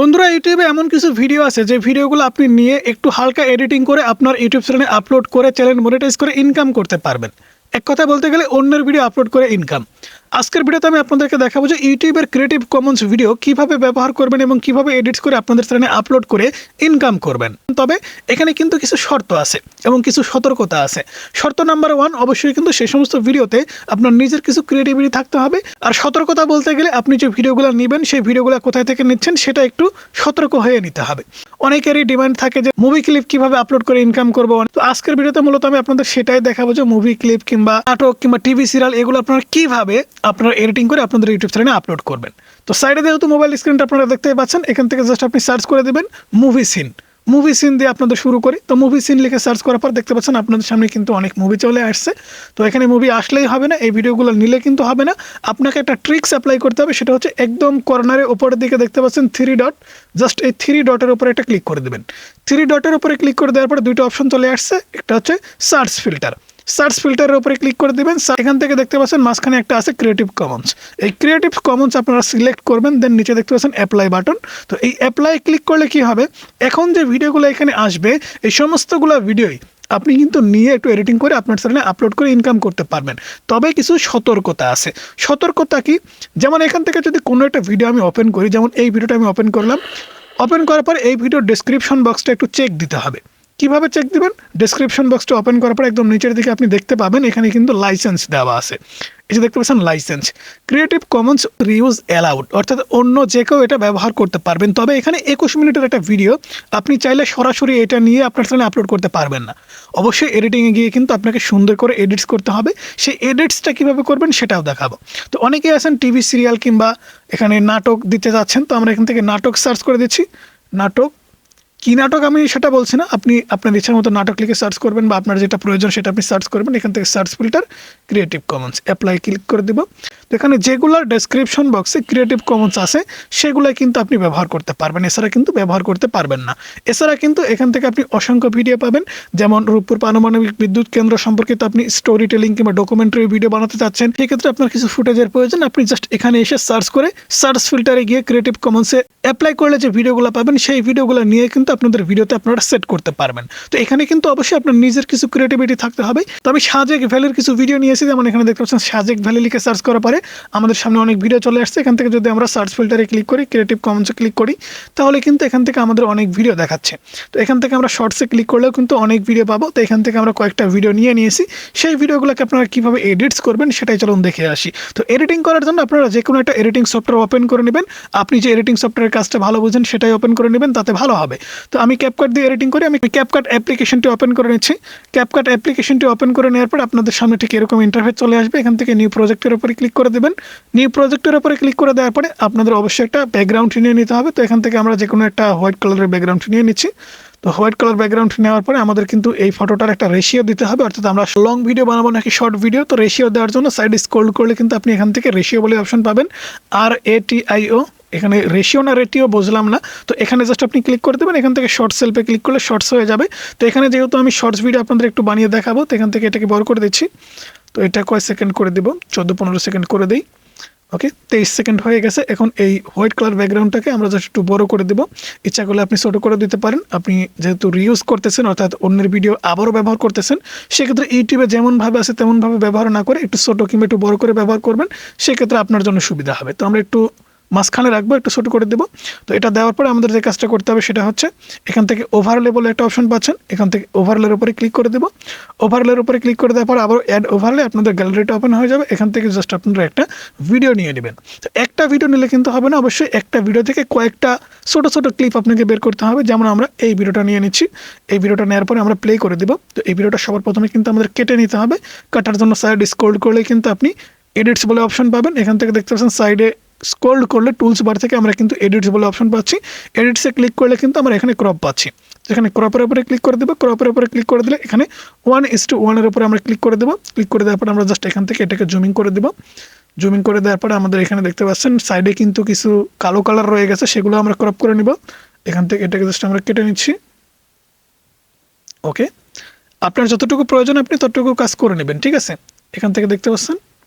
বন্ধুরা ইউটিউবে এমন কিছু ভিডিও আছে যে ভিডিওগুলো আপনি নিয়ে একটু হালকা এডিটিং করে আপনার ইউটিউব চ্যানেলে আপলোড করে চ্যানেল মনিটাইজ করে ইনকাম করতে পারবেন। এক কথা বলতে গেলে অন্যের ভিডিও আপলোড করে ইনকাম। আজকের ভিডিওতে আমি আপনাদেরকে দেখাবো যে ইউটিউবের ক্রিয়েটিভ কমন্স ভিডিও কিভাবে ব্যবহার করবেন এবং কিভাবে এডিটস করে আপনাদের চ্যানেলে আপলোড করে ইনকাম করবেন। তবে এখানে কিন্তু কিছু শর্ত আছে এবং কিছু সতর্কতা আছে। শর্ত নাম্বার 1, অবশ্যই কিন্তু সেই সমস্ত ভিডিওতে আপনার নিজের কিছু ক্রিয়েটিভিটি থাকতে হবে। আর সতর্কতা বলতে গেলে আপনি যে ভিডিওগুলো নেবেন সেই ভিডিওগুলো কোথায় থেকে নিচ্ছেন সেটা একটু সতর্ক হয়ে নিতে হবে। অনেকেরই ডিমান্ড থাকে যে মুভি ক্লিপ কিভাবে আপলোড করে ইনকাম করবো। তো আজকের ভিডিওতে মূলত আমি আপনাদের সেটাই দেখাবো যে মুভি ক্লিপ কিংবা নাটক কিংবা টিভি সিরিয়াল এগুলো আপনারা কিভাবে আপনারা এডিটিং করে আপনাদের ইউটিউব চ্যানেলে আপলোড করবেন। তো সাইডে যেহেতু মোবাইল স্ক্রিনটা আপনারা দেখতেই পাচ্ছেন, এখান থেকে জাস্ট আপনি সার্চ করে দেবেন মুভি সিন দিয়ে আপনাদের শুরু করি। তো মুভি সিন লিখে সার্চ করার পর দেখতে পাচ্ছেন আপনাদের সামনে কিন্তু অনেক মুভি চলে আসছে। তো এখানে মুভি আসলেই হবে না, এই ভিডিওগুলো নিলে কিন্তু হবে না। আপনাকে একটা ট্রিক্স অ্যাপ্লাই করতে হবে, সেটা হচ্ছে একদম কর্নারে উপরের দিকে দেখতে পাচ্ছেন 3 ডট, জাস্ট এই 3 ডটের উপরে একটা ক্লিক করে দেবেন। 3 ডটের উপরে ক্লিক করে দেওয়ার পরে দুইটা অপশন চলে আসছে, একটা হচ্ছে সার্চ ফিল্টারের উপরে ক্লিক করে দেবেন। এখান থেকে দেখতে পাচ্ছেন মাঝখানে একটা আছে ক্রিয়েটিভ কমন্স। এই ক্রিয়েটিভ কমন্স আপনারা সিলেক্ট করবেন, দেন নিচে দেখতে পাচ্ছেন অ্যাপ্লাই বাটন। তো এই অ্যাপ্লাই ক্লিক করলে কি হবে, এখন যে ভিডিওগুলো এখানে আসবে এই সমস্তগুলো ভিডিওই আপনি কিন্তু নিয়ে একটু এডিটিং করে আপনার চ্যানেলে আপলোড করে ইনকাম করতে পারবেন। তবে কিছু সতর্কতা আছে। সতর্কতা কি, যেমন এখান থেকে যদি কোনো একটা ভিডিও আমি ওপেন করি, যেমন এই ভিডিওটা আমি ওপেন করলাম, ওপেন করার পর এই ভিডিওর ডেসক্রিপশন বক্সটা একটু চেক দিতে হবে। কিভাবে চেক দিবেন, ডেসক্রিপশন বক্সটা ওপেন করার পর একদম নিচের দিকে আপনি দেখতে পাবেন এখানে কিন্তু লাইসেন্স দেওয়া আছে। এই যে দেখতে পাচ্ছেন licence, creative Commons reuse allowed, অর্থাৎ অন্য যে কেউ এটা ব্যবহার করতে পারবেন। তবে এখানে 21 মিনিটের একটা ভিডিও, আপনি চাইলে সরাসরি এটা নিয়ে আপনার চ্যানেলে আপলোড করতে পারবেন না। অবশ্যই এডিটিংয়ে গিয়ে কিন্তু আপনাকে সুন্দর করে এডিটস করতে হবে। সেই এডিটসটা কীভাবে করবেন সেটাও দেখাবো। তো অনেকেই আছেন টিভি সিরিয়াল কিংবা এখানে নাটক দিতে যাচ্ছেন, তো আমরা এখান থেকে নাটক সার্চ করে দিচ্ছি। নাটক কী নাটক আমি সেটা বলছি না, আপনি আপনার ইচ্ছার মতো নাটক লিখে সার্চ করবেন বা আপনার যেটা প্রয়োজন সেটা আপনি সার্চ করবেন। এখান থেকে search filter creative Commons apply click করে দেব। তো এখানে যেগুলোর ডেসক্রিপশন বক্সে ক্রিয়েটিভ কমন্স আছে সেগুলোই কিন্তু আপনি ব্যবহার করতে পারবেন, এছাড়া কিন্তু ব্যবহার করতে পারবেন না। এছাড়া কিন্তু এখান থেকে আপনি অসংখ্য ভিডিও পাবেন, যেমন রূপপুর পারমাণবিক বিদ্যুৎ কেন্দ্র সম্পর্কিত আপনি স্টোরি টেলিং কিংবা ডকুমেন্টারি ভিডিও বানাতে চাচ্ছেন, সেক্ষেত্রে আপনার কিছু ফুটেজের প্রয়োজন, আপনি জাস্ট এখানে এসে সার্চ করে সার্চ ফিল্টারে গিয়ে ক্রিয়েটিভ কমন্সে অ্যাপ্লাই করলে যে ভিডিওগুলো পাবেন সেই ভিডিওগুলো নিয়ে কিন্তু আপনাদের ভিডিওতে আপনারা সেট করতে পারবেন। তো এখানে কিন্তু অবশ্যই আপনার নিজের কিছু ক্রিয়েটিভিটি থাকতে হবে। তো আমি সাজেক ভ্যালির কিছু ভিডিও নিয়েছি, যেমন এখানে দেখতে পাচ্ছেন সাজেক ভ্যালি লিখে সার্চ করার পরে আমাদের সামনে অনেক ভিডিও চলে আসছে। এখান থেকে যদি আমরা সার্চ ফিল্টারে ক্লিক করি, ক্রিয়েটিভ কমন্সে ক্লিক করি, তাহলে কিন্তু এখান থেকে আমাদের অনেক ভিডিও দেখাচ্ছে। তো এখান থেকে আমরা শর্টসে ক্লিক করলেও কিন্তু অনেক ভিডিও পাবো। তো এখান থেকে আমরা কয়েকটা ভিডিও নিয়ে নিয়েছি, সেই ভিডিওগুলোকে আপনারা কীভাবে এডিটস করবেন সেটাই চলুন দেখে আসি। তো এডিটিং করার জন্য আপনারা যে কোনো একটা এডিটিং সফটওয়্যার ওপেন করে নেবেন। আপনি যে এডিটিং সফটওয়্যারের কাজটা ভালো বুঝেন সেটাই ওপেন করে নেবেন, তাতে ভালো হবে। তো আমি ক্যাপকাট দিয়ে এডিটিং করি, আমি ক্যাপকাট অ্যাপ্লিকেশনটি ওপেন করে নিচ্ছি। ক্যাপকাট অ্যাপ্লিকেশনটি ওপেন করে নেওয়ার পর আপনাদের সামনে ঠিক এরকম ইন্টারফেস চলে আসবে। এখান থেকে নিউ প্রজেক্টের উপরে ক্লিক করে দেবেন। নিউ প্রজেক্টের উপরে ক্লিক করে দেওয়ার পরে আপনাদের অবশ্যই একটা ব্যাকগ্রাউন্ড নিয়ে নিতে হবে। তো এখান থেকে আমরা যে কোনো একটা হোয়াইট কালারের ব্যাকগ্রাউন্ড নিয়ে নিচ্ছি। তো হোয়াইট কালার ব্যাকগ্রাউন্ড নেওয়ার পরে আমাদের কিন্তু এই ফটোটার একটা রেশিও দিতে হবে, অর্থাৎ আমরা লং ভিডিও বানাবো নাকি শর্ট ভিডিও। তো রেশিও দেওয়ার জন্য সাইড স্ক্রল করলে কিন্তু আপনি এখান থেকে রেশিও বলে অপশন পাবেন, RATIO। এখানে রেশিও না রেটিও বুঝলাম না, তো এখানে জাস্ট আপনি ক্লিক করে দেবেন। এখান থেকে শর্ট সেলফে ক্লিক করলে শর্টস হয়ে যাবে। তো এখানে যেহেতু আমি শর্টস ভিডিও আপনাদের একটু বানিয়ে দেখাবো, তো এখান থেকে এটাকে বড় করে দিচ্ছি। তো এটা কয় সেকেন্ড করে দেবো, 14-15 সেকেন্ড করে দিই। ওকে, 23 সেকেন্ড হয়ে গেছে। এখন এই হোয়াইট কালার ব্যাকগ্রাউন্ডটাকে আমরা জাস্ট একটু বড় করে দেবো। ইচ্ছা করলে আপনি ছোটো করে দিতে পারেন। আপনি যেহেতু রিউজ করতেছেন, অর্থাৎ অন্যের ভিডিও আবারও ব্যবহার করতেছেন, সেক্ষেত্রে ইউটিউবে যেমনভাবে আছে তেমনভাবে ব্যবহার না করে একটু ছোটো কিংবা একটু বড় করে ব্যবহার করবেন, সেক্ষেত্রে আপনার জন্য সুবিধা হবে। তো আমরা একটু মাঝখানে রাখবো, একটু ছোটো করে দেবো। তো এটা দেওয়ার পরে আমাদের যে কাজটা করতে হবে সেটা হচ্ছে এখান থেকে ওভারলে বলে একটা অপশন পাচ্ছেন, এখান থেকে ওভারলের উপরে ক্লিক করে দেবো। ওভারলের উপরে ক্লিক করে দেওয়ার পর আবার অ্যাড ওভারলে আপনাদের গ্যালারিটা ওপেন হয়ে যাবে। এখান থেকে জাস্ট আপনারা একটা ভিডিও নিয়ে নেবেন। তো একটা ভিডিও নিলে কিন্তু হবে না, অবশ্যই একটা ভিডিও থেকে কয়েকটা ছোটো ছোটো ক্লিপ আপনাকে বের করতে হবে। যেমন আমরা এই ভিডিওটা নিয়ে নিচ্ছি, এই ভিডিওটা নেওয়ার পরে আমরা প্লে করে দেবো। তো এই ভিডিওটা সবার প্রথমে কিন্তু আমাদের কেটে নিতে হবে। কাটার জন্য সাইড স্ক্রল করলে কিন্তু আপনি এডিটস বলে অপশন পাবেন। এখান থেকে দেখতে পাচ্ছেন সাইডে স্ক্রল করলে টুলস বার থেকে আমরা কিন্তু এডিটস বলে অপশন পাচ্ছি। এডিটসে ক্লিক করলে কিন্তু আমরা এখানে ক্রপ পাচ্ছি। এখানে ক্রপের উপরে ক্লিক করে দেবো। ক্রপের উপরে ক্লিক করে দিলে এখানে 1:1 উপরে আমরা ক্লিক করে দেবো। ক্লিক করে দেওয়ার পরে আমরা জাস্ট এখান থেকে এটাকে জুমিং করে দেবো। জুমিং করে দেওয়ার পরে আমাদের এখানে দেখতে পাচ্ছেন সাইডে কিন্তু কিছু কালো কালার রয়ে গেছে, সেগুলো আমরা ক্রপ করে নিব। এখান থেকে এটাকে জাস্ট আমরা কেটে নিচ্ছি। ওকে, আপনার যতটুকু প্রয়োজন আপনি ততটুকু কাজ করে নেবেন, ঠিক আছে। এখান থেকে দেখতে পাচ্ছেন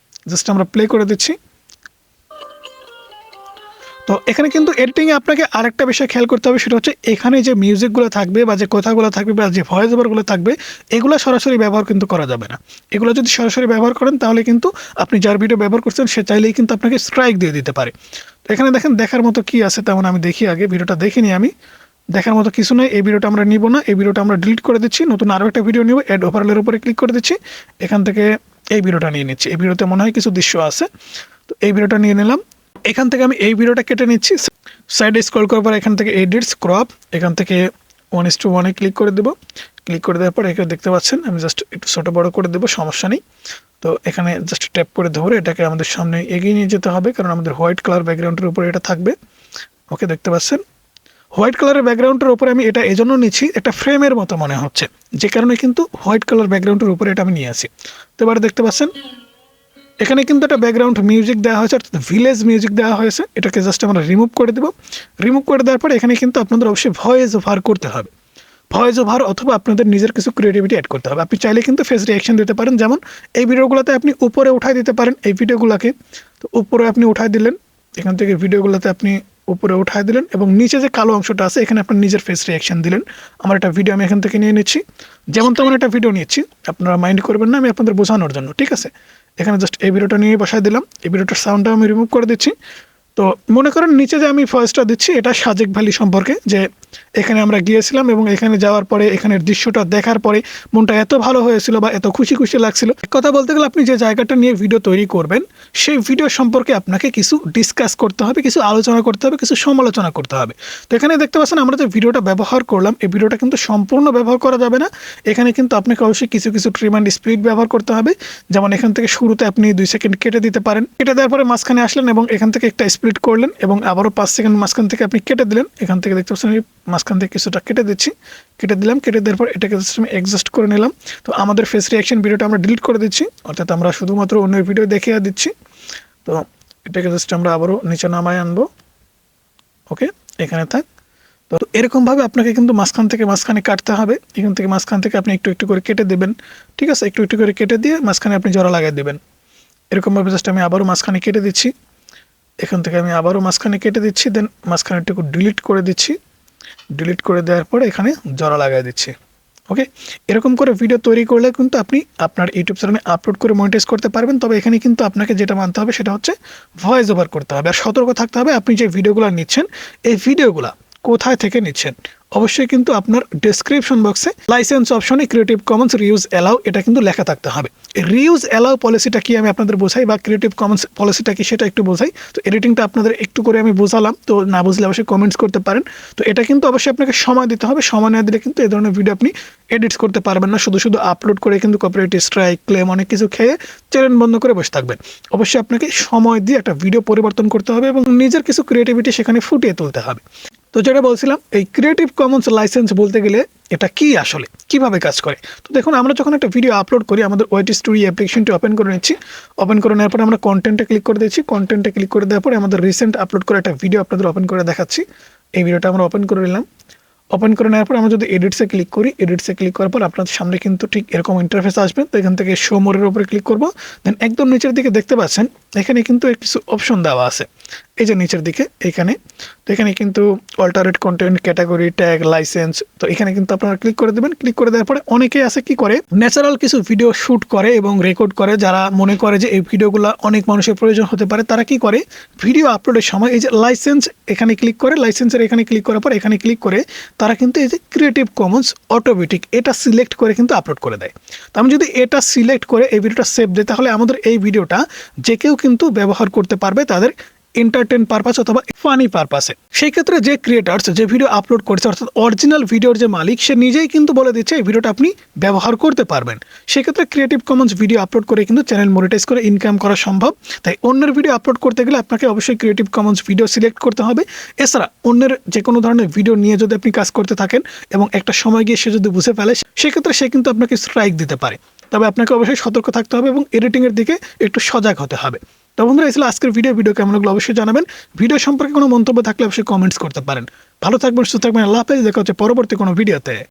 জাস্ট আমরা প্লে করে দিচ্ছি। তো এখানে কিন্তু এডিটিংয়ে আপনাকে আরেকটা বিষয় খেয়াল করতে হবে, সেটা হচ্ছে এখানে যে মিউজিকগুলো থাকবে বা যে কথাগুলো থাকবে বা যে ভয়েস ওভারগুলো থাকবে এগুলো সরাসরি ব্যবহার কিন্তু করা যাবে না। এগুলো যদি সরাসরি ব্যবহার করেন তাহলে কিন্তু আপনি যার ভিডিও ব্যবহার করছেন সে চাইলেই কিন্তু আপনাকে স্ট্রাইক দিয়ে দিতে পারে। তো এখানে দেখেন দেখার মতো কি আছে তেমন আমি দেখি, আগে ভিডিওটা দেখিনি আমি, দেখার মতো কিছু নেই। এই ভিডিওটা আমরা নিব না, এই ভিডিওটা আমরা ডিলিট করে দিচ্ছি, নতুন আরও একটা ভিডিও নিব, অ্যাড ওভারলের উপরে ক্লিক করে দিচ্ছি, এখান থেকে এই ভিডিওটা নিয়ে নিচ্ছি। এই ভিডিওতে মনে হয় কিছু দৃশ্য আছে, তো এই ভিডিওটা নিয়ে নিলাম। এখান থেকে আমি এই ভিডিওটা কেটে নিচ্ছি, সাইডে স্ক্রল করার পর এখান থেকে এডিটস ক্রপ, এখান থেকে 1:1 ক্লিক করে দেবো। ক্লিক করে দেওয়ার পর এখানে দেখতে পাচ্ছেন আমি জাস্ট একটু ছোটো বড়ো করে দেবো, সমস্যা নেই। তো এখানে জাস্ট ট্যাপ করে ধরে এটাকে আমাদের সামনে এগিয়ে নিয়ে যেতে হবে, কারণ আমাদের হোয়াইট কালার ব্যাকগ্রাউন্ডের উপরে এটা থাকবে। ওকে, দেখতে পাচ্ছেন হোয়াইট কালারের ব্যাকগ্রাউন্ডের উপরে আমি এটা এজন্য নিচ্ছি, একটা ফ্রেমের মতো মনে হচ্ছে, যে কারণে কিন্তু হোয়াইট কালার ব্যাকগ্রাউন্ডের উপরে এটা আমি নিয়ে আসি। তো এবারে দেখতে পাচ্ছেন এখানে কিন্তু একটা ব্যাকগ্রাউন্ড মিউজিক দেওয়া হয়েছে, অর্থাৎ ভিলেজ মিউজিক দেওয়া হয়েছে। এটাকে জাস্ট আমরা রিমুভ করে দেবো। রিমুভ করে দেওয়ার পর এখানে কিন্তু আপনাদের অবশ্যই ভয়েস ওভার করতে হবে, ভয়েস ওভার অথবা আপনাদের নিজের কিছু ক্রিয়েটিভিটি অ্যাড করতে হবে। আপনি চাইলে কিন্তু ফেস রিঅ্যাকশন দিতে পারেন, যেমন এই ভিডিওগুলোতে আপনি উপরে উঠাই দিতে পারেন এই ভিডিওগুলোকে। তো উপরে আপনি উঠাই দিলেন, এখান থেকে ভিডিওগুলোতে আপনি উপরে উঠাই দিলেন এবং নিচে যে কালো অংশটা আছে এখানে আপনার নিজের ফেস রিঅ্যাকশন দিলেন। আমার একটা ভিডিও আমি এখান থেকে নিয়ে নিচ্ছি, যেমন তেমন একটা ভিডিও নিচ্ছি, আপনারা মাইন্ড করবেন না, আমি আপনাদের বোঝানোর জন্য, ঠিক আছে। এখানে জাস্ট এই ভিডিওটা নিয়ে বসাই দিলাম, এই ভিডিওটার সাউন্ডটা আমি রিমুভ করে দিচ্ছি। তো মনে করেন নিচে যে আমি ভয়েসটা দিচ্ছি এটা সাজেক ভ্যালি সম্পর্কে, যে এখানে আমরা গিয়েছিলাম এবং এখানে যাওয়ার পরে এখানের দৃশ্যটা দেখার পরে মনটা এত ভালো হয়েছিল বা এত খুশি খুশি লাগছিল। কথা বলতে গেলে আপনি যে জায়গাটা নিয়ে ভিডিও তৈরি করবেন সেই ভিডিও সম্পর্কে আপনাকে কিছু ডিসকাস করতে হবে, কিছু আলোচনা করতে হবে, কিছু সমালোচনা করতে হবে। তো এখানে দেখতে পাচ্ছেন আমরা যে ভিডিওটা ব্যবহার করলাম এই ভিডিওটা কিন্তু সম্পূর্ণ ব্যবহার করা যাবে না। এখানে কিন্তু আপনাকে অবশ্যই কিছু কিছু ট্রিম অ্যান্ড স্প্লিট ব্যবহার করতে হবে, যেমন এখান থেকে শুরুতে আপনি 2 সেকেন্ড কেটে দিতে পারেন, কেটে দেওয়ার পরে মাঝখানে আসলেন এবং এখান থেকে একটা স্প্লিট করলেন এবং আবারও 5 সেকেন্ড মাঝখান থেকে আপনি কেটে দিলেন। এখান থেকে দেখতে পাচ্ছেন মাঝখান থেকে কিছুটা কেটে দিচ্ছি, কেটে দিলাম, কেটে দেওয়ার পর এটাকে জাস্ট আমি অ্যাডজাস্ট করে নিলাম। তো আমাদের ফেস রিঅ্যাকশন ভিডিওটা আমরা ডিলিট করে দিচ্ছি, অর্থাৎ আমরা শুধুমাত্র অন্য ভিডিও দেখিয়ে দিচ্ছি। তো এটাকে জাস্ট আমরা আবারও নিচে নামায় আনবো। ওকে, এখানে থাক। তো এরকমভাবে আপনাকে কিন্তু মাঝখান থেকে মাঝখানে কাটতে হবে, এখান থেকে মাঝখান থেকে আপনি একটু একটু করে কেটে দেবেন, ঠিক আছে। একটু একটু করে কেটে দিয়ে মাঝখানে আপনি জোড়া লাগিয়ে দেবেন। এরকমভাবে জাস্ট আমি আবারও মাঝখানে কেটে দিচ্ছি, এখান থেকে আমি আবারও মাঝখানে কেটে দিচ্ছি, দেন মাঝখানে একটু ডিলিট করে দিচ্ছি। ডিলিট করে দেওয়ার পরে এখানে জোড়া লাগিয়ে দিচ্ছি। ওকে, এরকম করে ভিডিও তৈরি করলে কিন্তু আপনি আপনার ইউটিউব চ্যানেলে আপলোড করে মনিটাইজ করতে পারবেন। তবে এখানে কিন্তু আপনাকে যেটা মানতে হবে সেটা হচ্ছে ভয়েস ওভার করতে হবে, আর সতর্ক থাকতে হবে আপনি যে ভিডিওগুলো নিচ্ছেন এই ভিডিওগুলো কোথায় থেকে নিচ্ছেন। অবশ্যই কিন্তু আপনার ডেসক্রিপশন বক্সে লাইসেন্স অপশনে ক্রিয়েটিভ কমন্স রিউজ অ্যালাউ এটা কিন্তু লেখা থাকতে হবে। রিউজ অ্যালাউ পলিসিটা কি আমি আপনাদের বোঝাই, বা ক্রিয়েটিভ কমন্স পলিসিটা কি সেটা একটু বোঝাই। তো এডিটিংটা আপনাদের একটু করে আমি বোঝালাম, তো না বুঝলে অবশ্যই কমেন্টস করতে পারেন। তো এটা কিন্তু অবশ্যই আপনাকে সময় দিতে হবে, সময় না দিলে কিন্তু এই ধরনের ভিডিও আপনি এডিটস করতে পারবেন না। শুধু শুধু আপলোড করে কিন্তু কপিরাইট স্ট্রাইক ক্লেম অনেক কিছু খেয়ে চ্যানেল বন্ধ করে বসে থাকবেন। অবশ্যই আপনাকে সময় দিয়ে একটা ভিডিও পরিবর্তন করতে হবে এবং নিজের কিছু ক্রিয়েটিভিটি সেখানে ফুটিয়ে তুলতে হবে। তো যেটা বলছিলাম এই ক্রিয়েটিভ কমন্স লাইসেন্স বলতে গেলে এটা কি, আসলে কিভাবে কাজ করে। তো দেখুন আমরা যখন একটা ভিডিও আপলোড করি আমাদের ওয়েট স্টুডিও অ্যাপ্লিকেশনটি ওপেন করে নিচ্ছি। ওপেন করে নেওয়ার পরে আমরা কন্টেন্টে ক্লিক করে দিচ্ছি। কন্টেন্টে ক্লিক করে দেওয়ার পরে আমাদের রিসেন্ট আপলোড করা একটা ভিডিও আপনাদের ওপেন করে দেখাচ্ছি। এই ভিডিওটা আমরা ওপেন করে নিলাম। ওপেন করে নেওয়ার পর আমরা যদি এডিটসে ক্লিক করি, এডিটসে ক্লিক করার পর আপনাদের সামনে কিন্তু ঠিক এরকম ইন্টারফেস আসবে। তো এখান থেকে শো মোরের উপরে ক্লিক করব, দেন একদম নিচের দিকে দেখতে পাচ্ছেন এখানে কিন্তু কিছু অপশন দেওয়া আছে, এই যে নিচের দিকে এখানে। তো এখানে কিন্তু অল্টারেট কন্টেন্ট, ক্যাটাগরি, ট্যাগ, লাইসেন্স, তো এখানে কিন্তু আপনারা ক্লিক করে দেবেন। ক্লিক করে দেওয়ার পরে অনেকেই আছে কি করে ন্যাচারাল কিছু ভিডিও শ্যুট করে এবং রেকর্ড করে, যারা মনে করে যে এই ভিডিওগুলো অনেক মানুষের প্রয়োজন হতে পারে, তারা কি করে ভিডিও আপলোডের সময় এই যে লাইসেন্স এখানে ক্লিক করে, লাইসেন্সের এখানে ক্লিক করার পর এখানে ক্লিক করে তারা কিন্তু এই যে ক্রিয়েটিভ কমন্স অটোমেটিক এটা সিলেক্ট করে কিন্তু আপলোড করে দেয়। তো আমি যদি এটা সিলেক্ট করে এই ভিডিওটা সেভ দিই তাহলে আমাদের এই ভিডিওটা যে কেউ কিন্তু ব্যবহার করতে পারবে তাদের এন্টারটেন পারপাস অথবা ফানি পারপাসে। সেই ক্ষেত্রে যে ক্রিয়েটার্স যে ভিডিও আপলোড করেছে অর্থাৎ অরিজিনাল ভিডিওর যে মালিক সে নিজেই কিন্তু বলে দিচ্ছে এই ভিডিওটা আপনি ব্যবহার করতে পারবেন। সেক্ষেত্রে ক্রিয়েটিভ কমন্স ভিডিও আপলোড করে কিন্তু চ্যানেল মনিটাইজ করে ইনকাম করা সম্ভব। তাই অন্যের ভিডিও আপলোড করতে গেলে আপনাকে অবশ্যই ক্রিয়েটিভ কমন্স ভিডিও সিলেক্ট করতে হবে। এছাড়া অন্যের যে কোনো ধরনের ভিডিও নিয়ে যদি আপনি কাজ করতে থাকেন এবং একটা সময় গিয়ে সে যদি বুঝে ফেলে সেক্ষেত্রে সে কিন্তু আপনাকে স্ট্রাইক দিতে পারে। তবে আপনাকে অবশ্যই সতর্ক থাকতে হবে এবং এডিটিংয়ের দিকে একটু সজাগ হতে হবে। তো বন্ধুরা এই ছিল আজকের ভিডিও কেমন লাগলো অবশ্যই জানাবেন। ভিডিও সম্পর্কে কোনো মন্তব্য থাকলে অবশ্যই কমেন্টস করতে পারেন। ভালো থাকবেন, সুস্থ থাকবেন, আল্লাহ হাফেজ। দেখা হচ্ছে পরবর্তী কোনো ভিডিওতে।